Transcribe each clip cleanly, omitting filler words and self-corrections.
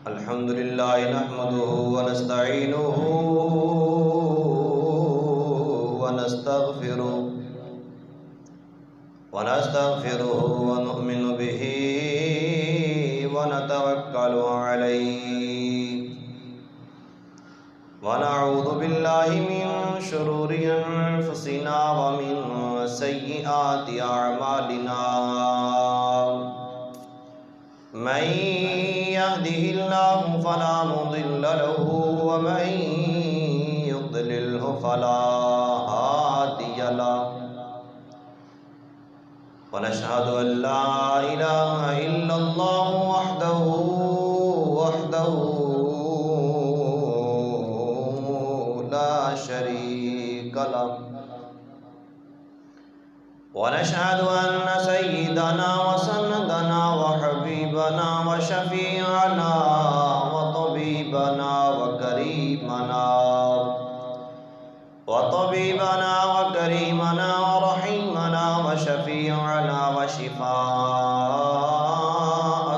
الحمد لله نحمده ونستعينه ونستغفره ونؤمن به ونتوكل عليه ونعوذ بالله من شرور أنفسنا ومن سيئات أعمالنا من يهده الله فلا مضل له ومن يضلله فلا هادي له ونشهد أن لا إله إلا الله وحده لا شريك له ونشهد أن سيدنا وسندنا وحبيبنا وشفيعنا وطبيبنا وكريمنا ورحيمنا وشفيعنا وشفاء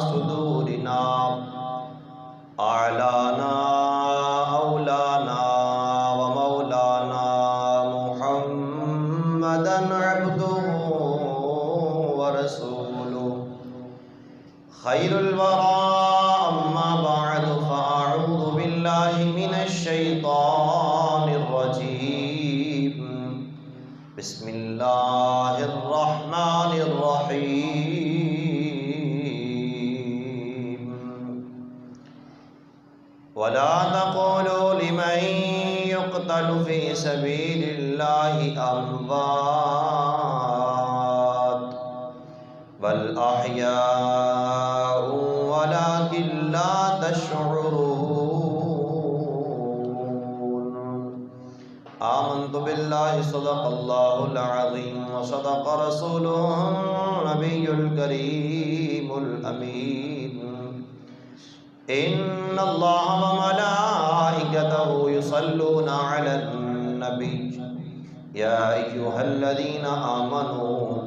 صدورنا أعلانا أولانا ومولانا محمدا عبده ورسوله خير الورى أما بعد فأعوذ بالله من الشيطان الرجيم بسم الله الرحمن الرحيم ولا تقولوا لمن يقتل في سبيل الله أموات بل أحياء ولكن لا تشعرون آمنت بالله صدق الله العظيم وصدق رسوله النبي الكريم الأمين إن الله وملائكته يصلون على النبي يا أيها الذين آمنوا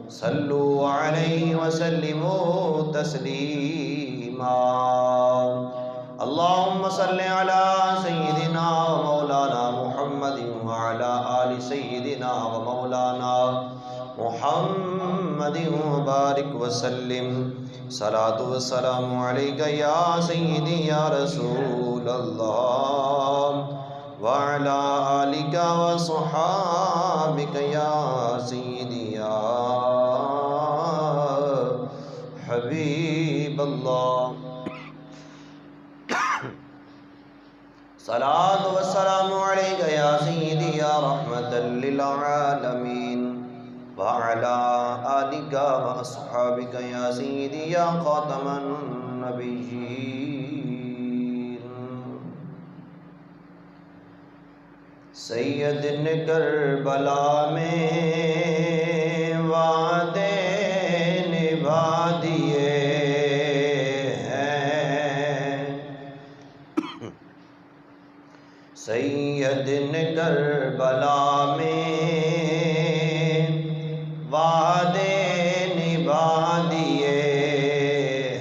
صلوا عليه وسلموا تسليما اللهم صل على سيدنا ومولانا محمد وعلى آل سيدنا ومولانا محمد وبارك وسلم صلاة والسلام عليك يا سيدي يا رسول الله وعلى آلك وصحابك يا سيدي يا حبيب الله صلاة والسلام عليك يا سيدي يا رحمة للعالمين وعلى آلك وأصحابك يا سيدي يا خاتم النبيين سید نے کربلا میں وعدے نبھا دیے ہیں سید نے کربلا میں وعدے نبھا دیے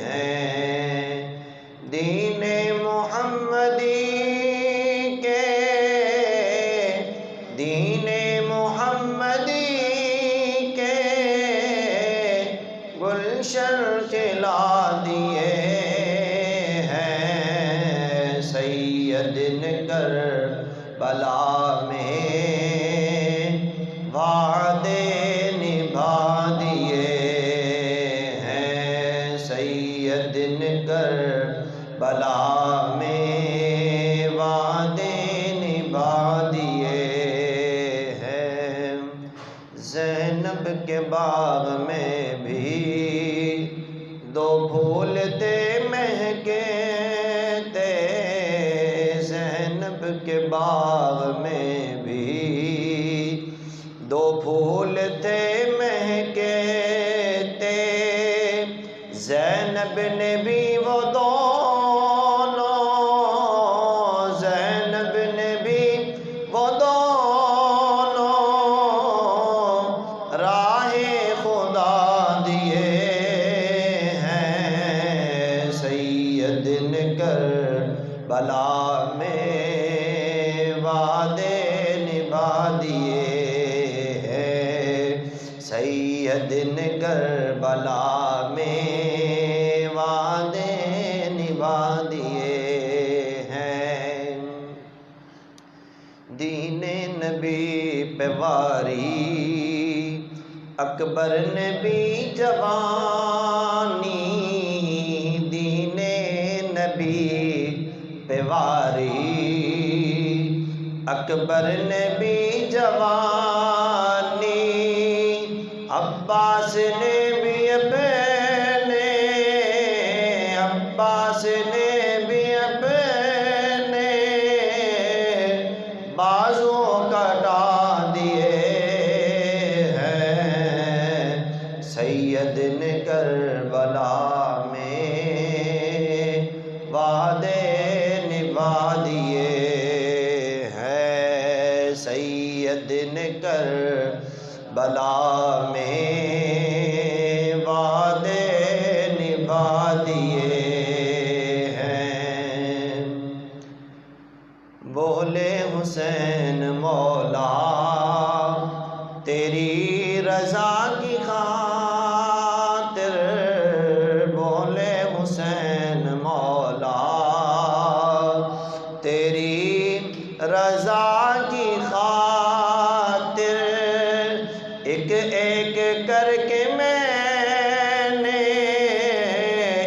ہیں دین محمدی گلشن کھلا دیے ہیں سید نے کربلا میں وعدے نبھا دیے ہیں سید نے کربلا میں وعدے نبھا دیے ہیں زینب کے باغ میں بھی دو پھول تھے مہکے تھے زینب کے باغ میں بھی دو پھول تھے مہکے تھے زینب نے بھی وہ دونوں زینب نے بھی وہ دونوں دیے ہیں، سید نے کربلا میں وعدے نبھا دیے ہیں۔ دین نبی پہ واری اکبر نے بھی جوانی، دین نبی پہ واری اکبر نے بھی جوانی، عباس نے بھی اپنے، عباس نے بھی اپنے بازو کٹا دیے ہیں، سید نے کربلا میں وعدے نبھا دیے ہیں، سید نے کربلا میں وعدے نبھا دیے ہیں۔ بولے حسین مولا تیری رضا کی خاطر، بولے حسین مولا تیری رضا کی خاطر، ایک ایک کر کے میں نے،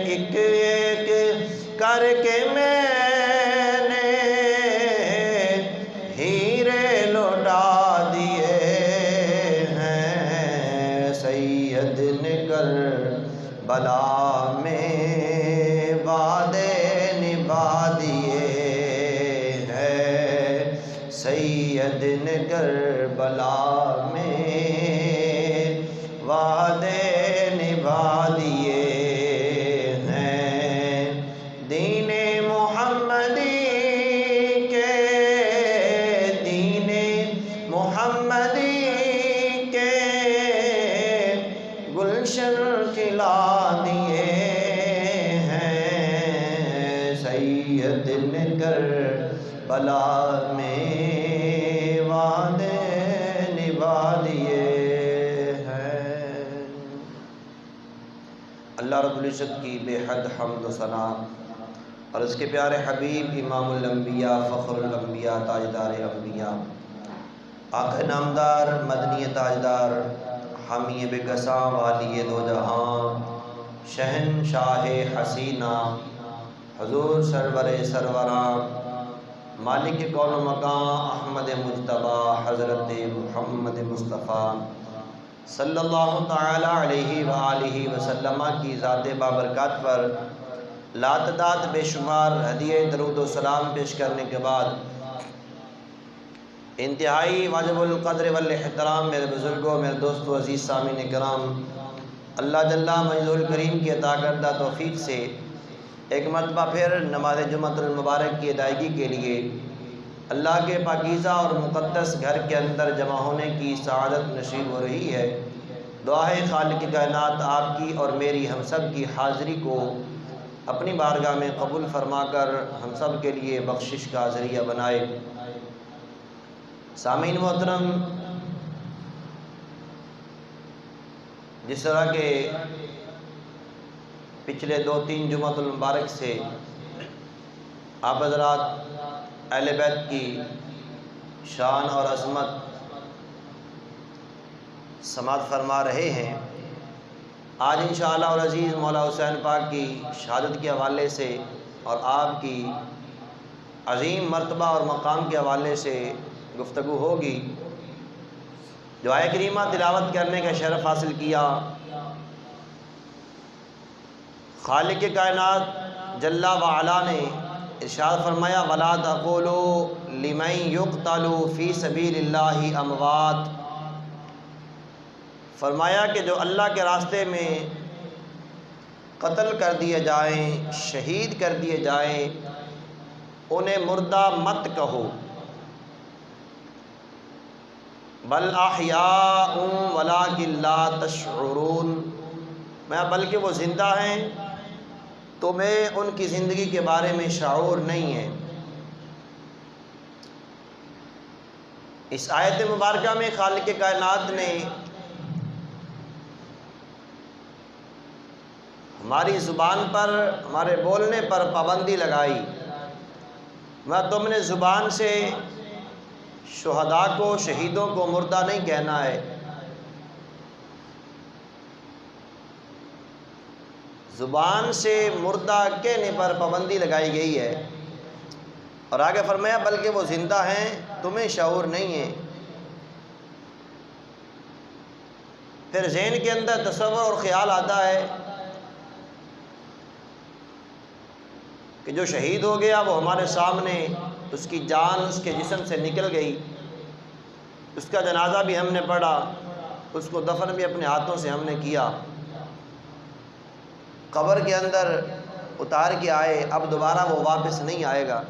ایک ایک کر کے میں نے ہیرے لوٹا دیے ہیں، سید نے کربلا میں وعدے نبھا دیے ہیں، سید نے کربلا میں وعدے نبھا دیے ہیں، دین محمدی کے، دین محمدی کے گلشن کھلا دیے ہیں، سید نے کربلا میں وعدے نبھا دیے ہیں۔ اللہ رب العزت کی بے حد حمد و ثنا اور اس کے پیارے حبیب امام الانبیاء فخر الانبیاء تاجدار انبیاء آقا نامدار مدنی تاجدار حامی بے گساں والی دو جہاں شہنشاہ حسینہ حضور سرور سروراں مالک کون و مکان احمد مجتبی حضرت محمد مصطفیٰ صلی اللہ تعالی علیہ وآلہ وسلم کی ذات بابرکات پر لاتعداد بے شمار ہدیے درود و سلام پیش کرنے کے بعد انتہائی واجب القدر والاحترام میرے بزرگوں، میرے دوستوں، عزیز سامعین کرام، اللہ جل مجدہ الکریم کی عطا کردہ توفیق سے ایک مرتبہ پھر نماز جمعۃ المبارک کی ادائیگی کے لیے اللہ کے پاکیزہ اور مقدس گھر کے اندر جمع ہونے کی سعادت نصیب ہو رہی ہے۔ دعا ہے خالق کائنات آپ کی اور میری ہم سب کی حاضری کو اپنی بارگاہ میں قبول فرما کر ہم سب کے لیے بخشش کا ذریعہ بنائے۔ سامعین محترم، جس طرح کہ پچھلے 2-3 جمعۃ المبارک سے آپ حضرات اہل بیت کی شان اور عظمت سماعت فرما رہے ہیں، آج انشاءاللہ العزیز مولا حسین پاک کی شہادت کے حوالے سے اور آپ کی عظیم مرتبہ اور مقام کے حوالے سے گفتگو ہوگی۔ جو آیت کریمہ تلاوت کرنے کا شرف حاصل کیا، خالق کائنات جل وعلا نے ارشاد فرمایا وَلَا تَقُولُوا لِمَن يُقْتَلُ فِي سَبِيلِ اللَّهِ أَمْوَاتٌ، فرمایا کہ جو اللہ کے راستے میں قتل کر دیے جائیں، شہید کر دیے جائیں، انہیں مردہ مت کہو، بل احیاء ولکن لا تشعرون، میں بلکہ وہ زندہ ہیں، تمہیں ان کی زندگی کے بارے میں شعور نہیں ہے۔ اس آیت مبارکہ میں خالق کائنات نے ہماری زبان پر، ہمارے بولنے پر پابندی لگائی۔ میں تم نے زبان سے شہداء کو، شہیدوں کو مردہ نہیں کہنا ہے۔ زبان سے مردہ کہنے پر پابندی لگائی گئی ہے، اور آگے فرمایا بلکہ وہ زندہ ہیں، تمہیں شعور نہیں ہے۔ پھر ذہن کے اندر تصور اور خیال آتا ہے کہ جو شہید ہو گیا وہ ہمارے سامنے، اس کی جان اس کے جسم سے نکل گئی، اس کا جنازہ بھی ہم نے پڑھا، اس کو دفن بھی اپنے ہاتھوں سے ہم نے کیا، قبر کے اندر اتار کے آئے، اب دوبارہ وہ واپس نہیں آئے گا،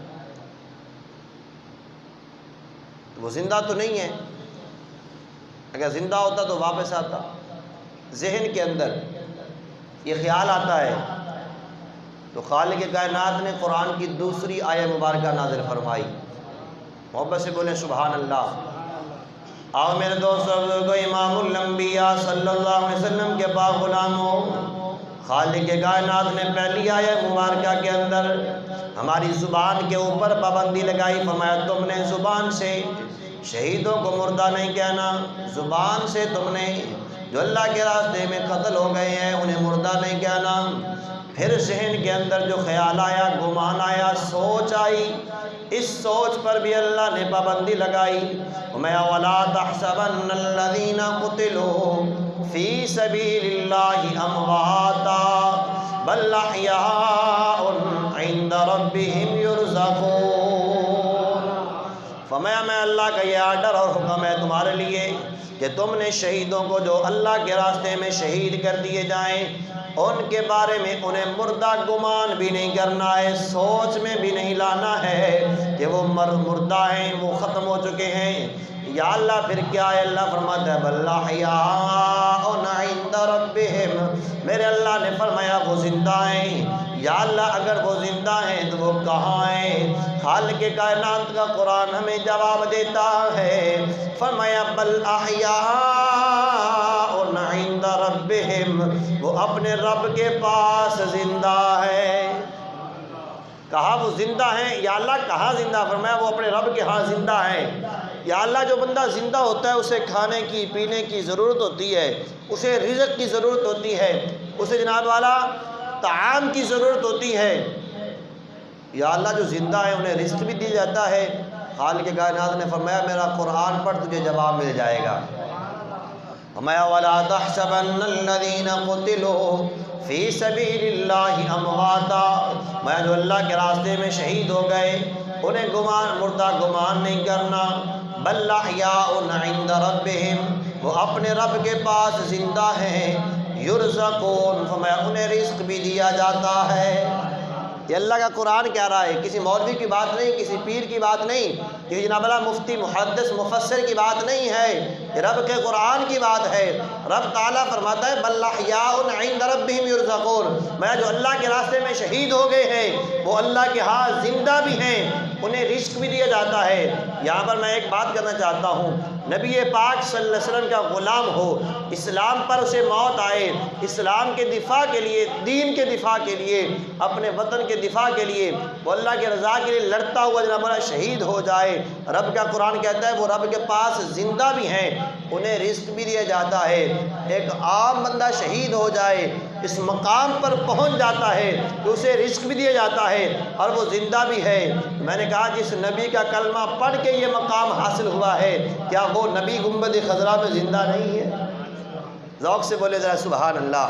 وہ زندہ تو نہیں ہے، اگر زندہ ہوتا تو واپس آتا۔ ذہن کے اندر یہ خیال آتا ہے تو خالق کائنات نے قرآن کی دوسری آیہ مبارکہ نازل فرمائی۔ محبت سے بولیں سبحان اللہ۔ آؤ میرے دوستو، امام الانبیاء صلی اللہ علیہ وسلم کے پاک غلاموں، خالق کائنات نے پہلی آیہ مبارکہ کے اندر ہماری زبان کے اوپر پابندی لگائی، فرمایا تم نے زبان سے شہیدوں کو مردہ نہیں کہنا، زبان سے تم نے جو اللہ کے راستے میں قتل ہو گئے ہیں انہیں مردہ نہیں کہنا۔ پھر ذہن کے اندر جو خیال آیا، گمان آیا، سوچ آئی، اس سوچ پر بھی اللہ نے پابندی لگائی۔ وَلَا تَحْسَبَنَّ الَّذِينَ قُتِلُوا فِي سَبِيلِ اللَّهِ أَمْوَاتًا بَلْ أَحْيَاءٌ عِندَ رَبِّهِمْ يُرْزَقُونَ۔ فرمایا میں اللہ کا یہ آرڈر اور حکم ہے تمہارے لیے کہ تم نے شہیدوں کو جو اللہ کے راستے میں شہید کر دیے جائیں ان کے بارے میں انہیں مردہ گمان بھی نہیں کرنا ہے، سوچ میں بھی نہیں لانا ہے کہ وہ مردہ ہیں، وہ ختم ہو چکے ہیں۔ یا اللہ پھر کیا ہے؟ اللہ فرماتا ہے بل احیاء عند ربہم، میرے اللہ نے فرمایا وہ زندہ ہیں۔ یا اللہ اگر وہ زندہ ہیں تو وہ کہاں ہیں؟ خالق کائنات کا قرآن ہمیں جواب دیتا ہے، فرمایا بل احیاء عند ربہم، وہ اپنے رب کے پاس زندہ ہے۔ کہا وہ زندہ ہیں، یا اللہ کہاں زندہ؟ فرمایا وہ اپنے رب کے ہاں زندہ ہیں۔ یا اللہ جو بندہ زندہ ہوتا ہے اسے کھانے کی، پینے کی ضرورت ہوتی ہے، اسے رزق کی ضرورت ہوتی ہے، اسے جناب والا طعام کی ضرورت ہوتی ہے۔ یا اللہ جو زندہ ہے انہیں رزق بھی دیا جاتا ہے۔ خالق کائنات نے فرمایا میرا قرآن پڑھ تجھے جواب مل جائے گا۔ فرمایا وَلَا تَحْسَبَنَّ الَّذِينَ قُتِلُوا فِي سَبِيلِ اللَّهِ أَمْوَاتًا، میں جو اللہ کے راستے میں شہید ہو گئے انہیں مردہ گمان نہیں کرنا، بل احیاء عند ربہم، وہ اپنے رب کے پاس زندہ ہیں، یرزقون، فرمایا انہیں رزق بھی دیا جاتا ہے۔ یہ اللہ کا قرآن کہہ رہا ہے، کسی مولوی کی بات نہیں، کسی پیر کی بات نہیں، کسی جناب اللہ مفتی محدث مفسر کی بات نہیں ہے، یہ رب کے قرآن کی بات ہے۔ رب تعالیٰ فرماتا ہے بل احیاء عند ربہم یرزقون، میں جو اللہ کے راستے میں شہید ہو گئے ہیں وہ اللہ کے ہاں زندہ بھی ہیں، انہیں رزق بھی دیا جاتا ہے۔ یہاں پر میں ایک بات کرنا چاہتا ہوں، نبی پاک صلی اللہ علیہ وسلم کا غلام ہو، اسلام پر اسے موت آئے، اسلام کے دفاع کے لیے، دین کے دفاع کے لیے، اپنے وطن کے دفاع کے لیے وہ اللہ کی رضا کے لیے لڑتا ہوا جناب اللہ شہید ہو جائے، رب کا قرآن کہتا ہے وہ رب کے پاس زندہ بھی ہیں، انہیں رزق بھی دیا جاتا ہے۔ ایک عام بندہ شہید ہو جائے، اس مقام پر پہنچ جاتا ہے کہ اسے رزق بھی دیا جاتا ہے اور وہ زندہ بھی ہے۔ میں نے کہا جس نبی کا کلمہ پڑھ کے یہ مقام حاصل ہوا ہے کیا وہ نبی گنبد خضرا میں زندہ نہیں ہے؟ ذوق سے بولے ذرا سبحان اللہ۔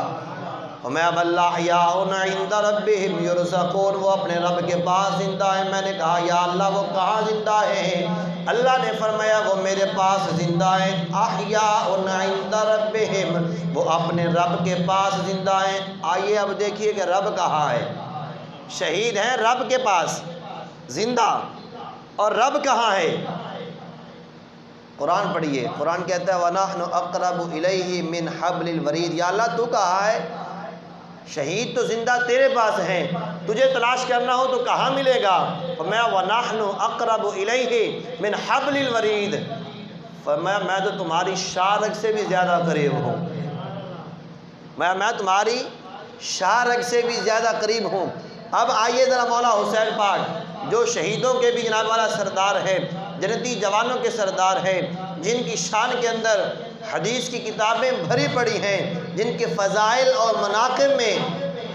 وَمَا بَلَّ أَحْيَاءٌ عِندَ رَبِّهِمْ يُرْزَقُونَ، وہ اپنے رب کے پاس زندہ ہیں۔ میں نے کہا یا اللہ وہ کہاں زندہ ہیں؟ اللہ نے فرمایا وہ میرے پاس زندہ ہیں، احیاء عند ربہم، وہ اپنے رب کے پاس زندہ ہیں۔ آئیے اب دیکھیے کہ رب کہاں ہے؟ شہید ہیں رب کے پاس زندہ، اور رب کہاں ہے؟ قرآن پڑھیے، قرآن کہتا ہے وَنَحْنُ أَقْرَبُ إِلَيْهِ مِنْ حَبْلِ الْوَرِيدِ، یا اللہ تو کہاں ہے؟ شہید تو زندہ تیرے پاس ہیں، تجھے تلاش کرنا ہو تو کہاں ملے گا؟ فرمایا وَنَحْنُ أَقْرَبُ إِلَيْهِ مِنْ حَبْلِ الْوَرِيدِ، فرمایا میں تو تمہاری شاہ رگ سے بھی زیادہ قریب ہوں، میں تمہاری شاہ رگ سے بھی زیادہ قریب ہوں۔ اب آئیے ذرا مولا حسین پاک جو شہیدوں کے بھی جناب والا سردار ہے، جنتی جوانوں کے سردار ہیں، جن کی شان کے اندر حدیث کی کتابیں بھری پڑی ہیں، جن کے فضائل اور مناقب میں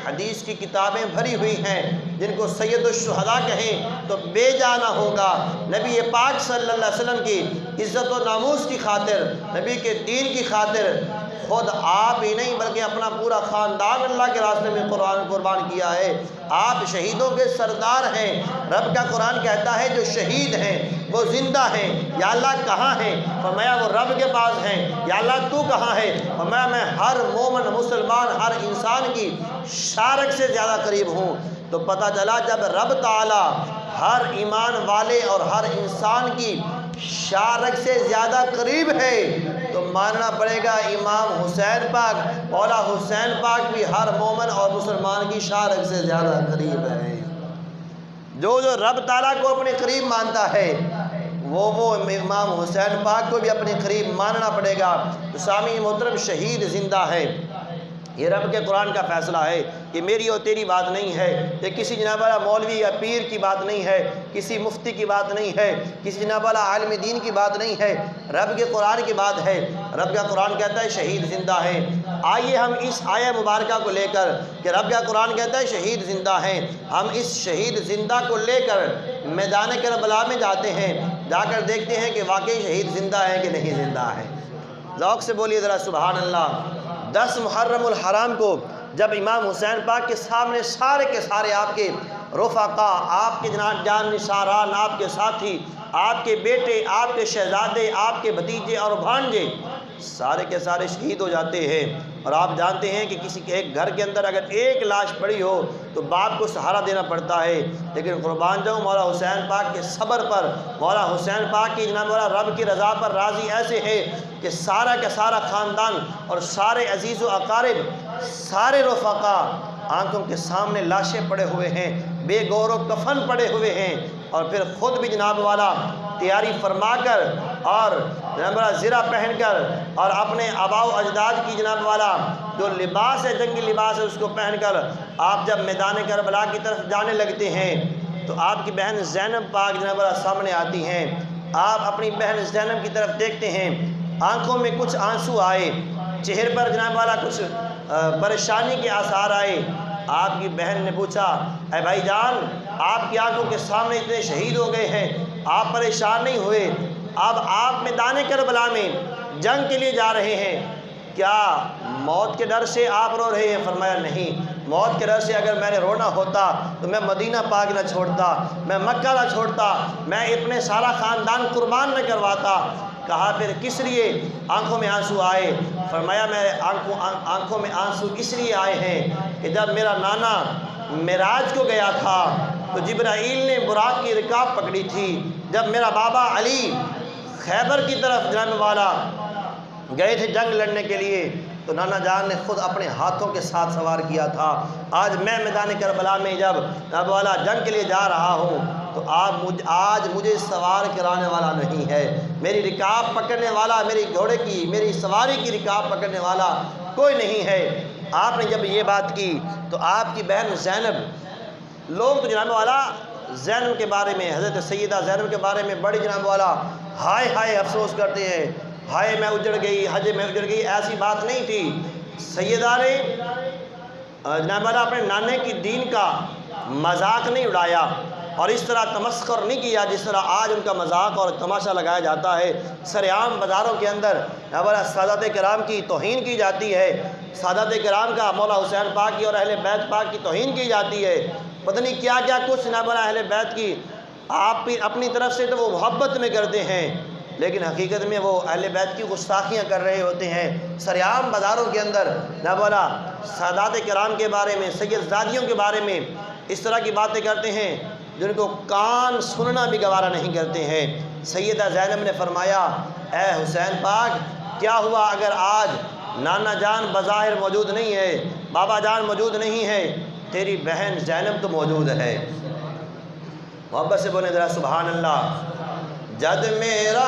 حدیث کی کتابیں بھری ہوئی ہیں، جن کو سید الشہداء کہیں تو بے جانا ہوگا۔ نبی پاک صلی اللہ علیہ وسلم کی عزت و ناموس کی خاطر، نبی کے دین کی خاطر خود آپ ہی نہیں بلکہ اپنا پورا خاندان اللہ کے راستے میں قربان کیا ہے۔ آپ شہیدوں کے سردار ہیں۔ رب کا قرآن کہتا ہے جو شہید ہیں وہ زندہ ہیں۔ یا اللہ کہاں ہیں؟ فرمایا وہ رب کے پاس ہیں۔ یا اللہ تو کہاں ہے؟ فرمایا میں ہر مومن مسلمان ہر انسان کی شارک سے زیادہ قریب ہوں۔ تو پتہ چلا جب رب تعالی ہر ایمان والے اور ہر انسان کی شارک سے زیادہ قریب ہے تو ماننا پڑے گا امام حسین پاک مولا حسین پاک بھی ہر مومن اور مسلمان کی شارک سے زیادہ قریب ہے۔ جو رب تعالیٰ کو اپنے قریب مانتا ہے وہ امام حسین پاک کو بھی اپنے قریب ماننا پڑے گا۔ تو سامعین محترم شہید زندہ ہے، یہ رب کے قرآن کا فیصلہ ہے، یہ میری اور تیری بات نہیں ہے، یہ کسی جناب والا مولوی یا پیر کی بات نہیں ہے، کسی مفتی کی بات نہیں ہے، کسی جناب والا عالم دین کی بات نہیں ہے، رب کے قرآن کی بات ہے۔ رب کا قرآن کہتا ہے شہید زندہ ہیں۔ آئیے ہم اس آیہ مبارکہ کو لے کر کہ رب کا قرآن کہتا ہے شہید زندہ ہیں، ہم اس شہید زندہ کو لے کر میدان کربلا میں جاتے ہیں، جا کر دیکھتے ہیں کہ واقعی شہید زندہ ہے کہ نہیں زندہ ہے۔ ذوق سے بولیے ذرا سبحان اللہ۔ 10 محرم الحرام کو جب امام حسین پاک کے سامنے سارے کے سارے آپ کے رفقا، آپ کے جان نثاران، آپ کے ساتھی، آپ کے بیٹے، آپ کے شہزادے، آپ کے بھتیجے اور بھانجے سارے کے سارے شہید ہو جاتے ہیں۔ اور آپ جانتے ہیں کہ کسی ایک گھر کے اندر اگر ایک لاش پڑی ہو تو باپ کو سہارا دینا پڑتا ہے، لیکن قربان جاؤں مولا حسین پاک کے صبر پر، مولا حسین پاک کی جناب والا رب کی رضا پر راضی ایسے ہے کہ سارا کا سارا خاندان اور سارے عزیز و اقارب، سارے رفقا آنکھوں کے سامنے لاشیں پڑے ہوئے ہیں، بے گور و کفن پڑے ہوئے ہیں، اور پھر خود بھی جناب والا تیاری فرما کر اور جناب والا زرہ پہن کر اور اپنے آباء و اجداد کی جناب والا جو لباس ہے، جنگی لباس ہے، اس کو پہن کر آپ جب میدان کربلا کی طرف جانے لگتے ہیں تو آپ کی بہن زینب پاک جناب والا سامنے آتی ہیں۔ آپ اپنی بہن زینب کی طرف دیکھتے ہیں، آنکھوں میں کچھ آنسو آئے، چہرے پر جناب والا کچھ پریشانی کے آثار آئے۔ آپ کی بہن نے پوچھا اے بھائی جان، آپ کی آنکھوں کے سامنے اتنے شہید ہو گئے ہیں، آپ پریشان نہیں ہوئے؟ اب آپ میدان کربلا میں جنگ کے لیے جا رہے ہیں، کیا موت کے ڈر سے آپ رو رہے ہیں؟ فرمایا نہیں، موت کے ڈر سے اگر میں نے رونا ہوتا تو میں مدینہ پاک نہ چھوڑتا، میں مکہ نہ چھوڑتا، میں اپنے سارا خاندان قربان نہ کرواتا۔ کہا پھر کس لیے آنکھوں میں آنسو آئے؟ فرمایا میں آنکھوں میں آنسو اس لیے آئے ہیں کہ جب میرا نانا معراج کو گیا تھا تو جبرائیل نے براق کی رکاب پکڑی تھی۔ جب میرا بابا علی خیبر کی طرف جناب والا گئے تھے جنگ لڑنے کے لیے تو نانا جان نے خود اپنے ہاتھوں کے ساتھ سوار کیا تھا۔ آج میں میدان کربلا میں جب جناب والا جنگ کے لیے جا رہا ہوں تو آج مجھے سوار کرانے والا نہیں ہے، میری رکاب پکڑنے والا، میری گھوڑے کی، میری سواری کی رکاب پکڑنے والا کوئی نہیں ہے۔ آپ نے جب یہ بات کی تو آپ کی بہن زینب، لوگ تو جناب والا زینب کے بارے میں، حضرت سیدہ زینب کے بارے میں بڑی جناب والا ہائے ہائے افسوس کرتے ہیں، ہائے میں اجڑ گئی، حج میں اجڑ گئی، ایسی بات نہیں تھی۔ سیدہ نے جناب والا اپنے نانے کی دین کا مذاق نہیں اڑایا اور اس طرح تمسخر نہیں کیا جس طرح آج ان کا مذاق اور تماشا لگایا جاتا ہے۔ سرعام بازاروں کے اندر جناب والا سادات کرام کی توہین کی جاتی ہے، سادات کرام کا، مولا حسین پاک کی اور اہل بیت پاک کی توہین کی جاتی ہے، پتہ نہیں کیا کیا کچھ جناب والا اہل بیت کی آپ اپنی طرف سے تو وہ محبت میں کرتے ہیں، لیکن حقیقت میں وہ اہل بیت کی گستاخیاں کر رہے ہوتے ہیں۔ سرعام بازاروں کے اندر جناب والا سادات کرام کے بارے میں، سید زادیوں کے بارے میں اس طرح کی باتیں کرتے ہیں جن کو کان سننا بھی گوارا نہیں کرتے ہیں۔ سیدہ زینب نے فرمایا اے حسین پاک، کیا ہوا اگر آج نانا جان بظاہر موجود نہیں ہے، بابا جان موجود نہیں ہے، تیری بہن زینب تو موجود ہے۔ محبت سے بولیں ذرا سبحان اللہ۔ جد میرا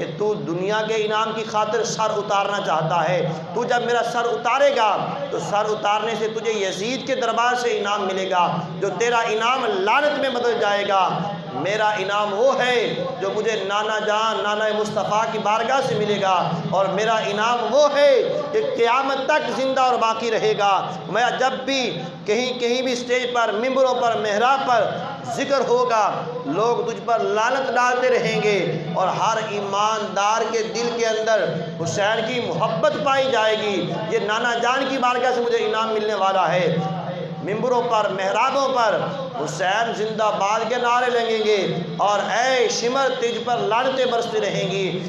کہ تو دنیا کے انعام کی خاطر سر اتارنا چاہتا ہے، تو جب میرا سر اتارے گا تو سر اتارنے سے تجھے یزید کے دربار سے انعام ملے گا، جو تیرا انعام لعنت میں بدل جائے گا۔ میرا انعام وہ ہے جو مجھے نانا جان نانا مصطفیٰ کی بارگاہ سے ملے گا، اور میرا انعام وہ ہے کہ قیامت تک زندہ اور باقی رہے گا۔ میں جب بھی کہیں بھی اسٹیج پر، ممبروں پر، محراب پر ذکر ہوگا، لوگ تجھ پر لعنت ڈالتے رہیں گے، اور ہر ایماندار کے دل کے اندر حسین کی محبت پائی جائے گی۔ یہ نانا جان کی بارگاہ سے مجھے انعام ملنے والا ہے۔ ممبروں پر، محرابوں پر حسین زندہ باد کے نعرے لگیں گے، اور اے شمر تجھ پر لعنتیں برستی رہیں گی۔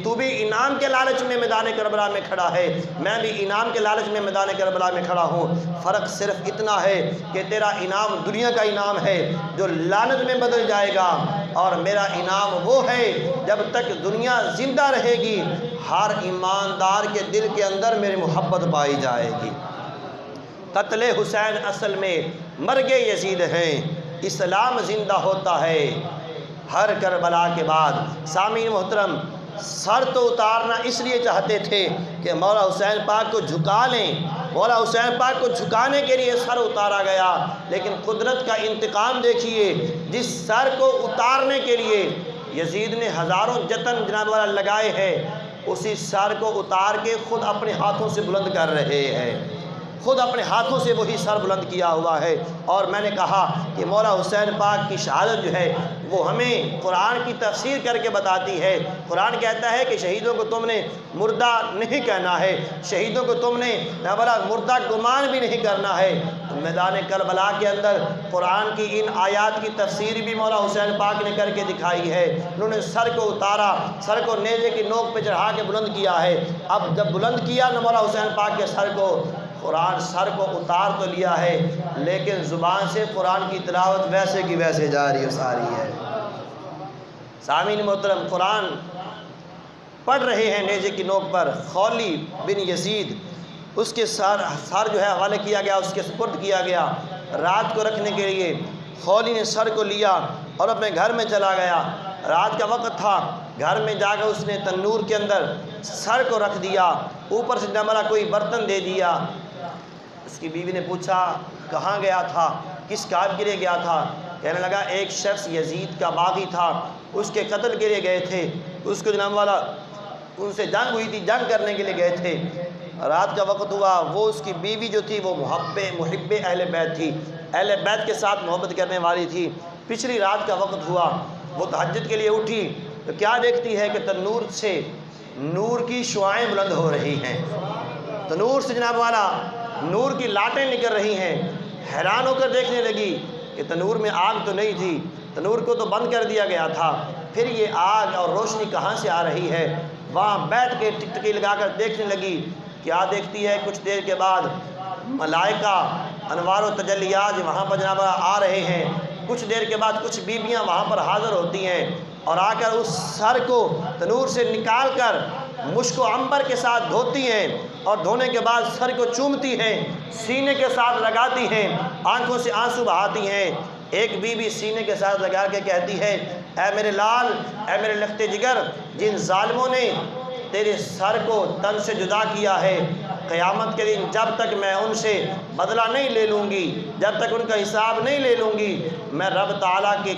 تو بھی انعام کے لالچ میں میدان کربلا میں کھڑا ہے، میں بھی انعام کے لالچ میں میدان کربلا میں کھڑا ہوں۔ فرق صرف اتنا ہے کہ تیرا انعام دنیا کا انعام ہے جو لعنت میں بدل جائے گا، اور میرا انعام وہ ہے جب تک دنیا زندہ رہے گی ہر ایماندار کے دل کے اندر میری محبت پائی جائے گی۔ قتل حسین اصل میں مرگ یزید ہیں، اسلام زندہ ہوتا ہے ہر کربلا کے بعد۔ سامعین محترم، سر تو اتارنا اس لیے چاہتے تھے کہ مولا حسین پاک کو جھکا لیں، مولا حسین پاک کو جھکانے کے لیے سر اتارا گیا، لیکن قدرت کا انتقام دیکھیے، جس سر کو اتارنے کے لیے یزید نے ہزاروں جتن جناب والا لگائے ہیں، اسی سر کو اتار کے خود اپنے ہاتھوں سے بلند کر رہے ہیں، خود اپنے ہاتھوں سے وہی سر بلند کیا ہوا ہے۔ اور میں نے کہا کہ مولا حسین پاک کی شہادت جو ہے وہ ہمیں قرآن کی تفسیر کر کے بتاتی ہے۔ قرآن کہتا ہے کہ شہیدوں کو تم نے مردہ نہیں کہنا ہے، شہیدوں کو تم نے مردہ گمان بھی نہیں کرنا ہے۔ میدان کربلا کے اندر قرآن کی ان آیات کی تفسیر بھی مولا حسین پاک نے کر کے دکھائی ہے۔ انہوں نے سر کو اتارا، سر کو نیزے کی نوک پہ چڑھا کے بلند کیا ہے۔ اب جب بلند کیا نہ مولا حسین پاک کے سر کو، قرآن سر کو اتار تو لیا ہے لیکن زبان سے قرآن کی تلاوت ویسے کی ویسے جاری و ساری ہے۔ سامعین محترم، قرآن پڑھ رہے ہیں نیزے کی نوک پر۔ خولی بن یزید، اس کے سر جو ہے حوالے کیا گیا، اس کے سپرد کیا گیا رات کو رکھنے کے لیے۔ خولی نے سر کو لیا اور اپنے گھر میں چلا گیا۔ رات کا وقت تھا، گھر میں جا کر اس نے تنور کے اندر سر کو رکھ دیا، اوپر سے ہمارا کوئی برتن دے دیا۔ اس کی بیوی نے پوچھا کہاں گیا تھا، کس کام کے لیے گیا تھا؟ کہنے لگا ایک شخص یزید کا باغی تھا، اس کے قتل کے لیے گئے تھے، اس کو جناب والا ان سے جنگ ہوئی تھی، جنگ کرنے کے لیے گئے تھے۔ رات کا وقت ہوا، وہ اس کی بیوی جو تھی وہ محب اہل بیت تھی، اہل بیت کے ساتھ محبت کرنے والی تھی۔ پچھلی رات کا وقت ہوا، وہ تہجد کے لیے اٹھی تو کیا دیکھتی ہے کہ تنور سے نور کی شعائیں بلند ہو رہی ہیں، تنور سے جناب والا نور کی لاٹیں نکل رہی ہیں۔ حیران ہو کر دیکھنے لگی کہ تنور میں آگ تو نہیں تھی، تنور کو تو بند کر دیا گیا تھا، پھر یہ آگ اور روشنی کہاں سے آ رہی ہے؟ وہاں بیٹھ کے ٹکٹکی لگا کر دیکھنے لگی۔ کیا دیکھتی ہے؟ کچھ دیر کے بعد ملائکہ انوار و تجلیات وہاں پر جناب آ رہے ہیں۔ کچھ دیر کے بعد کچھ بیویاں وہاں پر حاضر ہوتی ہیں اور آ کر اس سر کو تنور سے نکال کر مشک و عنبر کے ساتھ دھوتی ہیں، اور دھونے کے بعد سر کو چومتی ہیں، سینے کے ساتھ لگاتی ہیں، آنکھوں سے آنسو بہاتی ہیں۔ ایک بیوی سینے کے ساتھ لگا کے کہتی ہے اے میرے لال، اے میرے لخت جگر، جن ظالموں نے تیرے سر کو تن سے جدا کیا ہے، قیامت کے دن جب تک میں ان سے بدلہ نہیں لے لوں گی، جب تک ان کا حساب نہیں لے لوں گی، میں رب تعالیٰ کے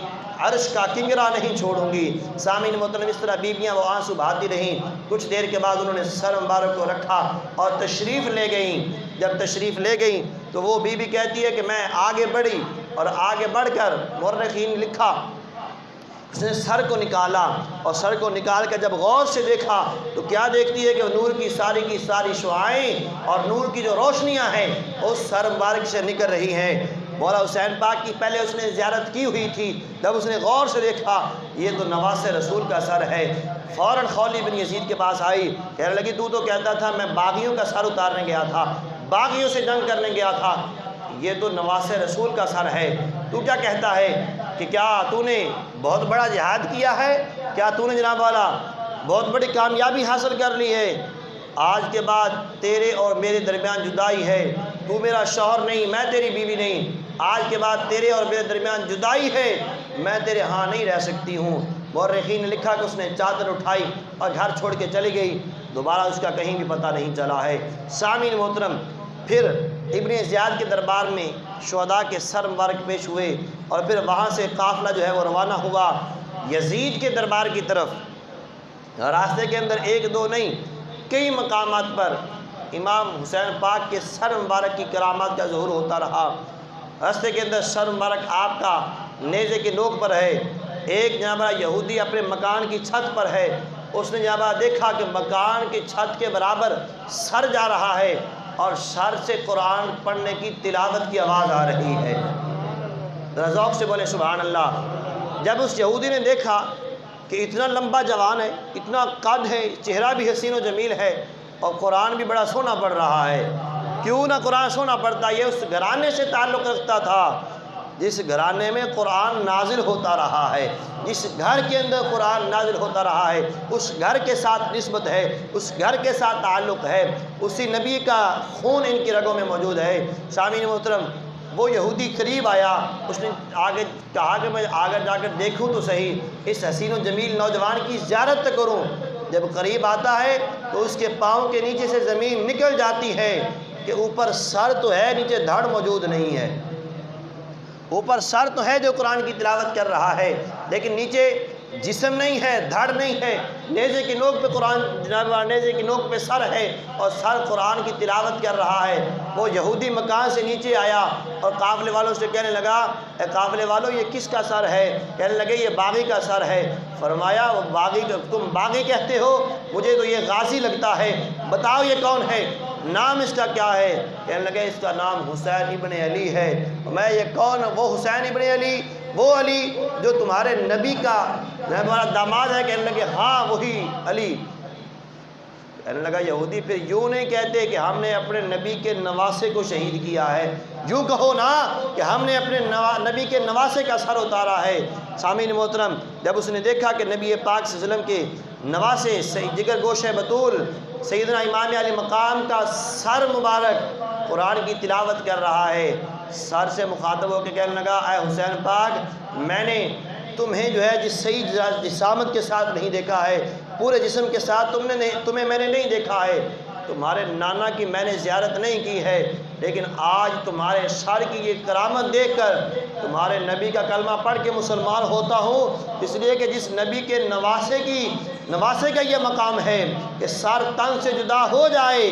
عرش کا کنگرا نہیں چھوڑوں گی۔ سامعین محترم، اس طرح بیویاں وہ آنسو بہاتی رہیں۔ کچھ دیر کے بعد انہوں نے سر مبارک کو رکھا اور تشریف لے گئیں۔ جب تشریف لے گئیں تو وہ بیوی کہتی ہے کہ میں آگے بڑھی، اور آگے بڑھ کر مورخین نے لکھا اس نے سر کو نکالا، اور سر کو نکال کر جب غور سے دیکھا تو کیا دیکھتی ہے کہ نور کی ساری شعائیں اور نور کی جو روشنیاں ہیں اس سر مبارک سے نکل رہی ہیں۔ مولا حسین پاک کی پہلے اس نے زیارت کی ہوئی تھی، جب اس نے غور سے دیکھا یہ تو نواز رسول کا سر ہے، فوراً خولی بن یزید کے پاس آئی، کہنے لگی تو کہتا تھا میں باغیوں کا سر اتارنے گیا تھا، باغیوں سے جنگ کرنے گیا تھا، یہ تو نواز رسول کا سر ہے، تو کیا کہتا ہے کہ کیا تو نے بہت بڑا جہاد کیا ہے؟ کیا تو نے جناب والا بہت بڑی کامیابی حاصل کر لی ہے؟ آج کے بعد تیرے اور میرے درمیان جدائی ہے، تو میرا شوہر نہیں، میں تیری بیوی نہیں، آج کے بعد تیرے اور میرے درمیان جدائی ہے، میں تیرے ہاں نہیں رہ سکتی ہوں۔ مورخین نے لکھا کہ اس نے چادر اٹھائی اور گھر چھوڑ کے چلی گئی، دوبارہ اس کا کہیں بھی پتہ نہیں چلا ہے۔ سامعین محترم، پھر ابن زیاد کے دربار میں شہداء کے سر مبارک پیش ہوئے اور پھر وہاں سے قافلہ جو ہے وہ روانہ ہوا یزید کے دربار کی طرف۔ راستے کے اندر ایک دو نہیں، کئی مقامات پر امام حسین پاک کے سر مبارک کی کرامات کا ظہور ہوتا رہا۔ راستے کے اندر سر مبارک آپ کا نیزے کی نوک پر ہے۔ ایک جناب یہودی اپنے مکان کی چھت پر ہے، اس نے جناب دیکھا کہ مکان کی چھت کے برابر سر جا رہا ہے اور سر سے قرآن پڑھنے کی تلاوت کی آواز آ رہی ہے۔ ذرا ذوق سے بولے سبحان اللہ۔ جب اس یہودی نے دیکھا کہ اتنا لمبا جوان ہے، اتنا قد ہے، چہرہ بھی حسین و جمیل ہے اور قرآن بھی بڑا سونا پڑھ رہا ہے، کیوں نہ قرآن سونا پڑھتا؟ یہ اس گھرانے سے تعلق رکھتا تھا جس گھرانے میں قرآن نازل ہوتا رہا ہے، جس گھر کے اندر قرآن نازل ہوتا رہا ہے، اس گھر کے ساتھ نسبت ہے، اس گھر کے ساتھ تعلق ہے، اسی نبی کا خون ان کی رگوں میں موجود ہے۔ سامعین محترم، وہ یہودی قریب آیا، اس نے آگے کہا کہ میں آگے جا کر دیکھوں تو صحیح، اس حسین و جمیل نوجوان کی زیارت کروں۔ جب قریب آتا ہے تو اس کے پاؤں کے نیچے سے زمین نکل جاتی ہے کہ اوپر سر تو ہے، نیچے دھڑ موجود نہیں ہے۔ اوپر سر تو ہے جو قرآن کی تلاوت کر رہا ہے، لیکن نیچے جسم نہیں ہے، دھڑ نہیں ہے۔ نیزے کی نوک پہ قرآن جناب، نیزے کی نوک پہ سر ہے اور سر قرآن کی تلاوت کر رہا ہے۔ وہ یہودی مکان سے نیچے آیا اور قافلے والوں سے کہنے لگا، اے قافلے والوں، یہ کس کا سر ہے؟ کہنے لگے یہ باغی کا سر ہے۔ فرمایا وہ باغی، تم باغی کہتے ہو، مجھے تو یہ غازی لگتا ہے، بتاؤ یہ کون ہے، نام اس کا کیا ہے؟ کہنے لگے اس کا نام حسین ابن علی ہے۔ میں یہ کون؟ وہ حسین ابن علی، وہ علی جو تمہارے نبی کا ہمارا داماد ہے؟ کہنے لگے ہاں وہی علی۔ کہنے لگا یہودی پھر یوں نہیں کہتے کہ ہم نے اپنے نبی کے نواسے کو شہید کیا ہے، یوں کہو نا کہ ہم نے اپنے نبی کے نواسے کا سر اتارا ہے۔ سامعین محترم، جب اس نے دیکھا کہ نبی پاک صلی اللہ علیہ وسلم کے نواسے جگر گوشہ بطول سیدنا امام علی مقام کا سر مبارک قرآن کی تلاوت کر رہا ہے، سر سے مخاطب ہو کے کہنے لگا، اے حسین پاک، میں نے تمہیں جو ہے جس صحیح جسامت کے ساتھ نہیں دیکھا ہے، پورے جسم کے ساتھ تمہیں میں نے نہیں دیکھا ہے، تمہارے نانا کی میں نے زیارت نہیں کی ہے، لیکن آج تمہارے سر کی یہ کرامت دیکھ کر تمہارے نبی کا کلمہ پڑھ کے مسلمان ہوتا ہوں، اس لیے کہ جس نبی کے نواسے کا یہ مقام ہے کہ سر تن سے جدا ہو جائے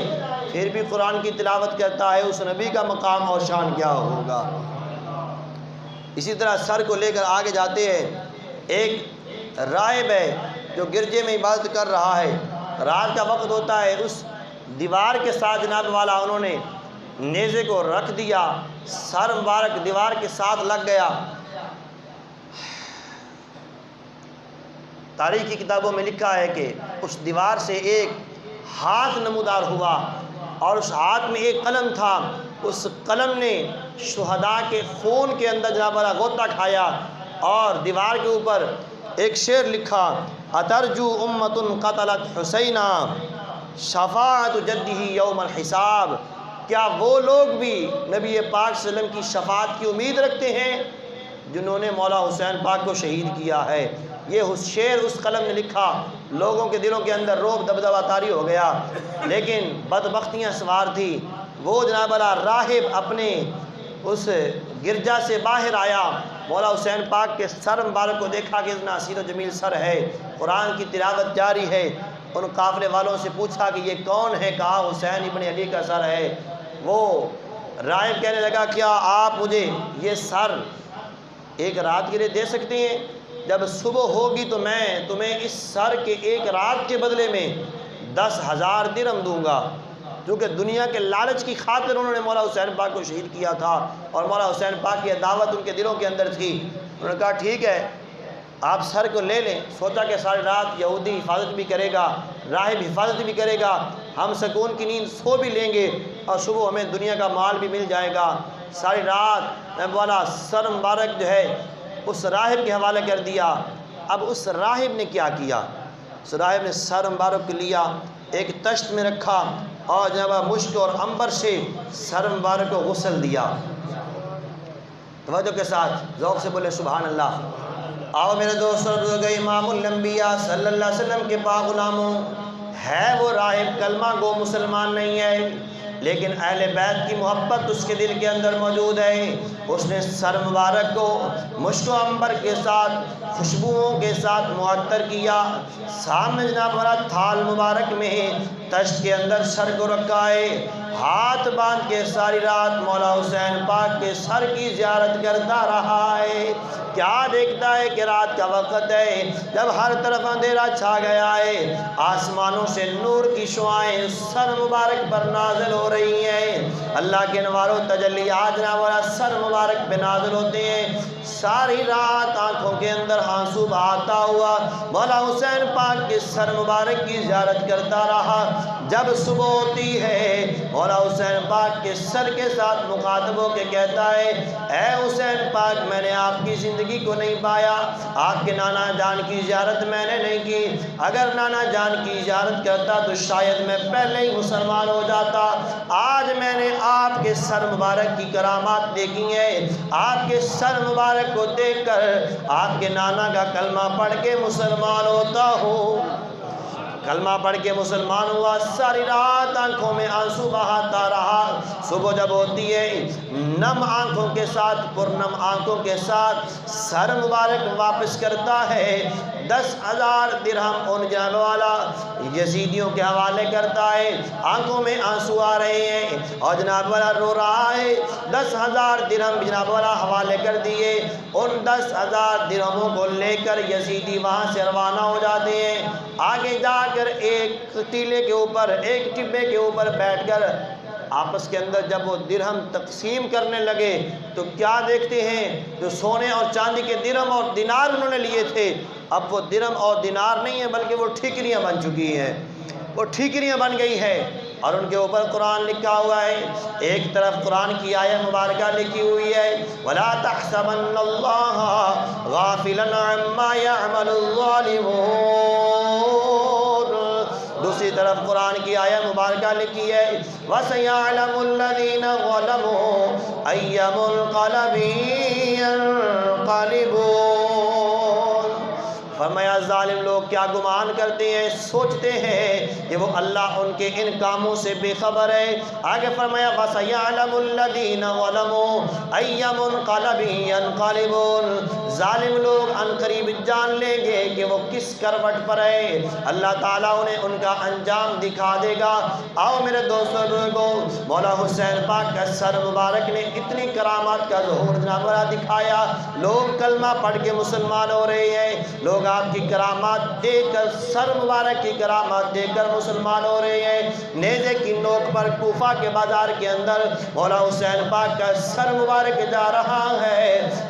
پھر بھی قرآن کی تلاوت کرتا ہے، اس نبی کا مقام اور شان کیا ہوگا۔ اسی طرح سر کو لے کر آگے جاتے ہیں، ایک راہب ہے جو گرجے میں عبادت کر رہا ہے، رات کا وقت ہوتا ہے، اس دیوار کے ساتھ جناب والا انہوں نے نیزے کو رکھ دیا، سر مبارک دیوار کے ساتھ لگ گیا۔ تاریخی کتابوں میں لکھا ہے کہ اس دیوار سے ایک ہاتھ نمودار ہوا اور اس ہاتھ میں ایک قلم تھا، اس قلم نے شہداء کے خون کے اندر جناب والا غوطہ کھایا اور دیوار کے اوپر ایک شعر لکھا، اترجو امت قتلت حسینہ شفاعت جدہ یوم الحساب۔ کیا وہ لوگ بھی نبی پاک صلی اللہ علیہ وسلم کی شفاعت کی امید رکھتے ہیں جنہوں نے مولا حسین پاک کو شہید کیا ہے؟ یہ شعر اس قلم نے لکھا، لوگوں کے دلوں کے اندر روب دبدبہ طاری ہو گیا، لیکن بدبختیاں سوار تھی۔ وہ جناب والا راہب اپنے اس گرجا سے باہر آیا، مولا حسین پاک کے سر مبارک کو دیکھا کہ اتنا حسین و جمیل سر ہے، قرآن کی تلاوت جاری ہے۔ ان قافلے والوں سے پوچھا کہ یہ کون ہے؟ کہا حسین ابن علی کا سر ہے۔ وہ راہب کہنے لگا، کیا آپ مجھے یہ سر ایک رات کے لیے دے سکتے ہیں؟ جب صبح ہوگی تو میں تمہیں اس سر کے ایک رات کے بدلے میں 10,000 درہم دوں گا۔ کیونکہ دنیا کے لالچ کی خاطر انہوں نے مولا حسین پاک کو شہید کیا تھا اور مولا حسین پاک کی دعوت ان کے دلوں کے اندر تھی۔ انہوں نے کہا ٹھیک ہے، آپ سر کو لے لیں۔ سوچا کہ ساری رات یہودی حفاظت بھی کرے گا، راہب حفاظت بھی کرے گا، ہم سکون کی نیند سو بھی لیں گے اور صبح ہمیں دنیا کا مال بھی مل جائے گا۔ ساری رات والا سر مبارک جو ہے اس راہب کے حوالے کر دیا۔ اب اس راہب نے کیا کیا؟ اس راہب نے سر مبارک لیا، ایک تشت میں رکھا اور جب مشک اور عنبر سے سر مبارک کو غسل دیا۔ توجہ کے ساتھ ذوق سے بولے سبحان اللہ۔ آؤ میرے دوستوں بزرگ، امام الانبیاء صلی اللہ علیہ وسلم کے پاک غلاموں، ہے وہ راہب، کلمہ گو مسلمان نہیں ہے، لیکن اہل بیت کی محبت اس کے دل کے اندر موجود ہے۔ اس نے سر مبارک کو مشک و عنبر کے ساتھ خوشبوؤں کے ساتھ معطر کیا، سامنے جناب والا تھال مبارک میں تشت کے اندر سر کو رکھا ہے، ہاتھ باندھ کے ساری رات مولا حسین پاک کے سر کی زیارت کرتا رہا ہے۔ کیا دیکھتا ہے کہ رات کا وقت ہے، جب ہر طرف اندھیرا چھا گیا ہے، آسمانوں سے نور کی شعائیں سر مبارک پر نازل ہو رہی ہیں، اللہ کے انوار و تجلیات جناب والا سر مبارک پہ نازل ہوتے ہیں۔ ساری رات آنکھوں کے اندر آنسو بہاتا ہوا مولا حسین پاک کے سر مبارک کی زیارت کرتا رہا۔ جب صبح ہوتی ہے مولا حسین پاک کے سر کے ساتھ مخاطب ہو کے کہتا ہے، اے حسین پاک، میں نے آپ کی زندگی کو نہیں پایا، آپ کے نانا جان کی زیارت میں نے نہیں کی، اگر نانا جان کی زیارت کرتا تو شاید میں پہلے ہی مسلمان ہو جاتا۔ آج میں نے آپ کے سر مبارک کی کرامات دیکھی ہیں، آپ کے سر مبارک کو دیکھ کر آپ کے نانا کا کلمہ پڑھ کے مسلمان ہوتا ہوں۔ کلمہ پڑھ کے مسلمان ہوا، ساری رات آنکھوں میں آنسو بہاتا رہا۔ صبح جب ہوتی ہے، نم آنکھوں کے ساتھ، پرنم آنکھوں کے ساتھ سر مبارک واپس کرتا ہے۔ 10,000 درہم ان جناب والا یزیدیوں کے حوالے کرتا ہے، آنکھوں میں آنسو آ رہے ہیں اور جناب والا رو رہا ہے۔ 10,000 درہم جناب والا حوالے کر دیے، ان 10,000 درہموں کو لے کر یزیدی وہاں سے روانہ ہو جاتے ہیں۔ آگے جا کر ایک ٹیلے کے اوپر، ایک ٹبے کے اوپر بیٹھ کر آپس کے اندر جب وہ درہم تقسیم کرنے لگے تو کیا دیکھتے ہیں، جو سونے اور چاندی کے درہم اور دینار انہوں نے لیے تھے، اب وہ درہم اور دینار نہیں ہیں بلکہ وہ ٹھیکریاں بن چکی ہیں، وہ ٹھیکریاں بن گئی ہیں، اور ان کے اوپر قرآن لکھا ہوا ہے۔ ایک طرف قرآن کی آیت مبارکہ لکھی ہوئی ہے، وَلَا تَحْسَبَنَّ اللَّهَ غَافِلًا عَمَّا يَعْمَلُ الظَّالِمُونَ۔ دوسری طرف قرآن کی آیت مبارکہ لکھی ہے، وَسَيَعْلَمُ الَّذِينَ ظَلَمُوا أَيَّ مُنقَلَبٍ يَنقَلِبُونَ۔ فرمایا ظالم لوگ کیا گمان کرتے ہیں، سوچتے ہیں کہ وہ اللہ ان کے ان کاموں سے بے خبر ہے۔ آگے فرمایا وَسَيَعْلَمُ الَّذِينَ ظَلَمُوا أَيَّ مُنقَلَبٍ يَنقَلِبُونَ۔ ظالم لوگ ان قریب جان لیں گے کہ وہ کس کروٹ پر ہے، اللہ تعالیٰ انہیں ان کا انجام دکھا دے گا۔ آؤ میرے دوستوں بزرگوں، مولا حسین پاک کا سر مبارک نے اتنی کرامات کا ظہور جناب والا دکھایا، لوگ کلمہ پڑھ کے مسلمان ہو رہے ہیں، لوگ آپ کی کرامات دیکھ کر، سر مبارک کی کرامات دیکھ کر مسلمان ہو رہے ہیں۔ نیزے کی نوک پر کوفہ کے بازار کے اندر مولا حسین پاک کا سر مبارک جا رہا ہے،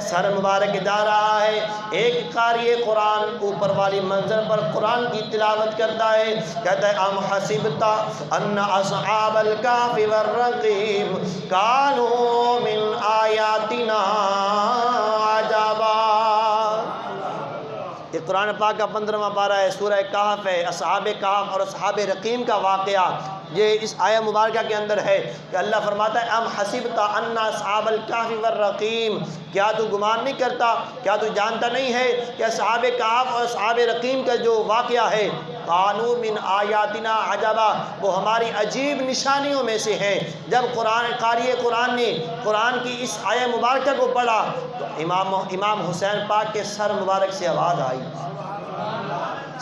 سر مبارک جا رہا ہے۔ ایک قاری قرآن اوپر والی منظر پر قرآن کی تلاوت کرتا ہے، کہتا ہے ام حسبت ان اصحاب الکہف والرقیم کانوا من آیاتنا عجبا۔ یہ قرآن پاک کا 15واں پارہ ہے، سورہ کہف ہے، اصحاب کہف اور اصحاب رقیم کا واقعہ یہ اس آیہ مبارکہ کے اندر ہے کہ اللہ فرماتا ہے ام حسبت ان اصحاب الکہف والرقیم، کیا تو گمان نہیں کرتا، کیا تو جانتا نہیں ہے کہ اصحاب کہف اور اصحاب رقیم کا جو واقعہ ہے، قانوا من آیاتنا عجبا، وہ ہماری عجیب نشانیوں میں سے ہیں۔ جب قاری قرآن نے قرآن کی اس آیہ مبارکہ کو پڑھا تو امام حسین پاک کے سر مبارک سے آواز آئی۔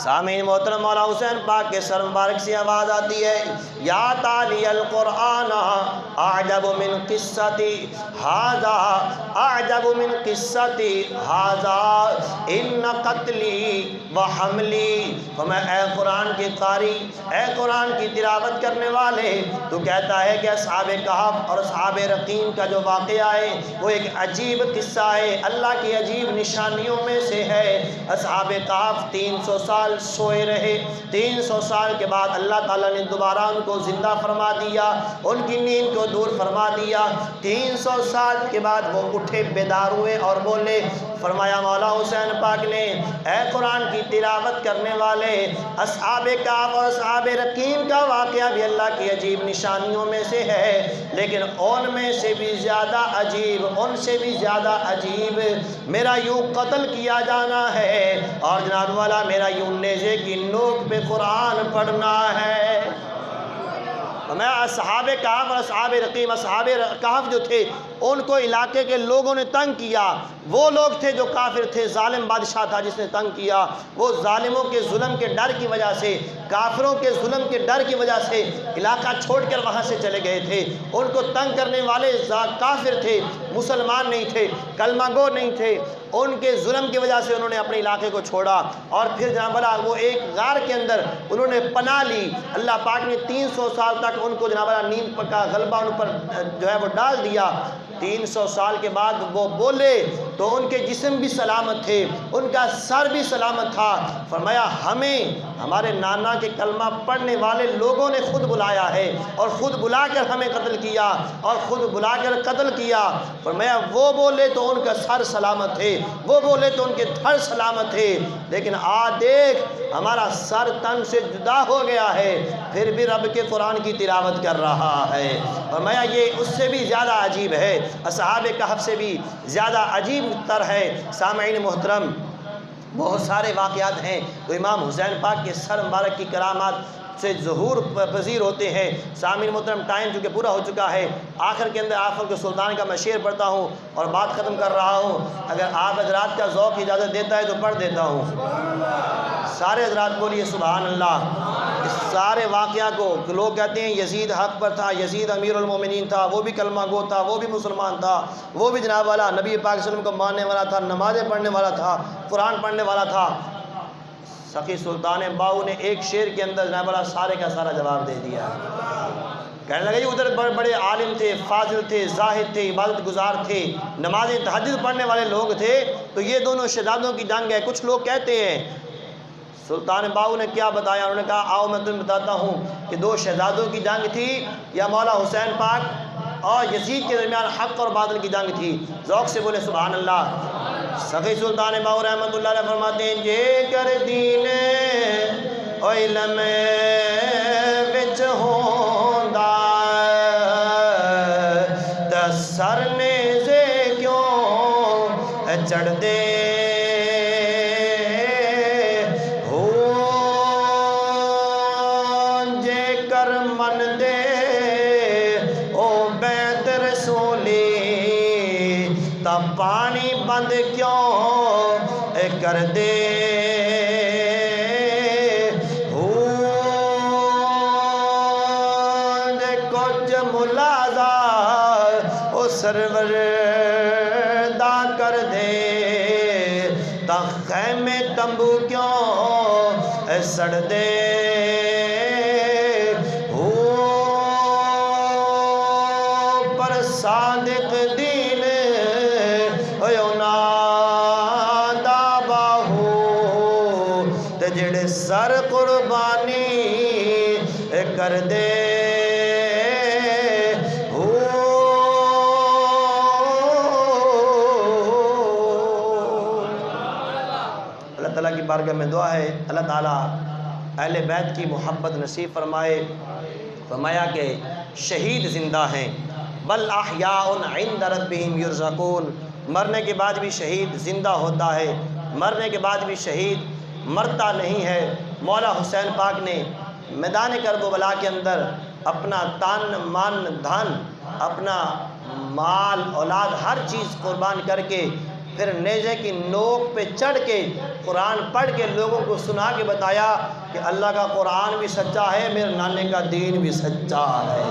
سامعین محترم، مولا حسین پاک کے سر مبارک سے آواز آتی ہے، یا تالی القرآن اعجب من قصتی ھذا، اعجب من قصتی ھذا ان قتلی وحملی۔ میں اے قرآن کے قاری، اے قرآن کی تلاوت کرنے والے، تو کہتا ہے کہ اصحاب کہف اور اصحاب رقیم کا جو واقعہ ہے وہ ایک عجیب قصہ ہے، اللہ کی عجیب نشانیوں میں سے ہے۔ اصحاب کہف 300 سال سال سوئے رہے، 300 سال کے بعد اللہ تعالیٰ نے دوبارہ ان کو زندہ فرما دیا، ان کی نیند کو دور فرما دیا۔ 300 سال کے بعد وہ اٹھے، بیدار ہوئے اور بولے۔ فرمایا مولا حسین پاک نے، اے قرآن کی تلاوت کرنے والے، اصحاب کہف اور اصحاب رقیم کا واقعہ بھی اللہ کی عجیب نشانیوں میں سے ہے، لیکن ان میں سے بھی زیادہ عجیب، ان سے بھی زیادہ عجیب میرا یوں قتل کیا جانا ہے، اور جناب والا میرا یوں نیزے کی نوک پہ قرآن پڑھنا ہے۔ میں اصحاب کہف اور اصحاب رقیم، اصحاب کہف جو تھے ان کو علاقے کے لوگوں نے تنگ کیا، وہ لوگ تھے جو کافر تھے، ظالم بادشاہ تھا جس نے تنگ کیا، وہ ظالموں کے ظلم کے ڈر کی وجہ سے، کافروں کے ظلم کے ڈر کی وجہ سے علاقہ چھوڑ کر وہاں سے چلے گئے تھے۔ ان کو تنگ کرنے والے کافر تھے، مسلمان نہیں تھے، کلمہ گو نہیں تھے، ان کے ظلم کی وجہ سے انہوں نے اپنے علاقے کو چھوڑا، اور پھر جناب والا وہ ایک غار کے اندر انہوں نے پناہ لی۔ اللہ پاک نے 300 سال تک ان کو جناب والا نیند کا غلبہ ان پر جو ہے وہ ڈال دیا۔ 300 سال کے بعد وہ بولے تو ان کے جسم بھی سلامت تھے، ان کا سر بھی سلامت تھا۔ فرمایا ہمیں ہمارے نانا کے کلمہ پڑھنے والے لوگوں نے خود بلایا ہے، اور خود بلا کر ہمیں قتل کیا، اور خود بلا کر قتل کیا۔ فرمایا وہ بولے تو ان کا سر سلامت تھے، وہ بولے تو ان کے دھڑ سلامت تھے، لیکن آج دیکھ ہمارا سر تن سے جدا ہو گیا ہے، پھر بھی رب کے قرآن کی تلاوت کر رہا ہے۔ فرمایا یہ اس سے بھی زیادہ عجیب ہے، اصحاب کہف سے بھی زیادہ عجیب تر ہے۔ سامعین محترم، بہت سارے واقعات ہیں تو امام حسین پاک کے سر مبارک کی کرامات سے ظہور پذیر ہوتے ہیں۔ سامعین محترم، ٹائم چونکہ پورا ہو چکا ہے، آخر کے اندر آفر کے سلطان کا میں شعر پڑھتا ہوں اور بات ختم کر رہا ہوں۔ اگر آپ حضرات کا ذوق اجازت دیتا ہے تو پڑھ دیتا ہوں۔ سارے حضرات بولیے سبحان اللہ۔ اس سارے واقعہ کو لوگ کہتے ہیں یزید حق پر تھا، یزید امیر المومنین تھا، وہ بھی کلمہ گو تھا، وہ بھی مسلمان تھا، وہ بھی جناب والا نبی پاک صلی اللہ علیہ وسلم کو ماننے والا تھا، نمازیں پڑھنے والا تھا، قرآن پڑھنے والا تھا۔ سخی سلطان باؤ نے ایک شعر کے اندر جناب والا سارے کا سارا جواب دے دیا۔ کہنے لگا ادھر بڑے عالم تھے، فاضل تھے، زاہد تھے، عبادت گزار تھے، نمازیں تہجد پڑھنے والے لوگ تھے، تو یہ دونوں شہزادوں کی جنگ ہے۔ کچھ لوگ کہتے ہیں سلطان باؤ نے کیا بتایا، انہوں نے کہا آؤ میں تمہیں بتاتا ہوں کہ دو شہزادوں کی جنگ تھی یا مولا حسین پاک اور یزید کے درمیان حق اور باطل کی جنگ تھی۔ ذوق سے بولے سبحان اللہ۔ سخی سلطان باؤ رحمۃ اللہ علیہ فرماتے ہیں جے کر دین او علم وچ ہوندا تے سر نیزے کیوں چڑھ دے پانی بند کیوں کر دے کچھ ملازہ او سرور دا کر دے تا خیمے تمبو کیوں سڑ دے پر صادق دین جڑے سر قربانی کر دے اللہ تعالیٰ کی بارگاہ میں دعا ہے اللہ تعالیٰ اہل بیت کی محبت نصیب فرمائے۔ فرمایا کہ شہید زندہ ہیں، بل احیاء عند ربہم یرزقون، مرنے کے بعد بھی شہید زندہ ہوتا ہے، مرنے کے بعد بھی شہید مرتا نہیں ہے۔ مولا حسین پاک نے میدان کربلا کے اندر اپنا تن من دھن، اپنا مال اولاد ہر چیز قربان کر کے پھر نیزے کی نوک پہ چڑھ کے قرآن پڑھ کے لوگوں کو سنا کے بتایا کہ اللہ کا قرآن بھی سچا ہے، میرے نانے کا دین بھی سچا ہے۔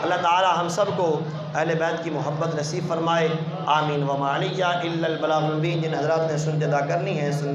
اللہ تعالی ہم سب کو اہل بیت کی محبت نصیب فرمائے، آمین۔ وما علیہ الا البلاغ المبین۔ جن حضرات نے سنت ادا کرنی ہے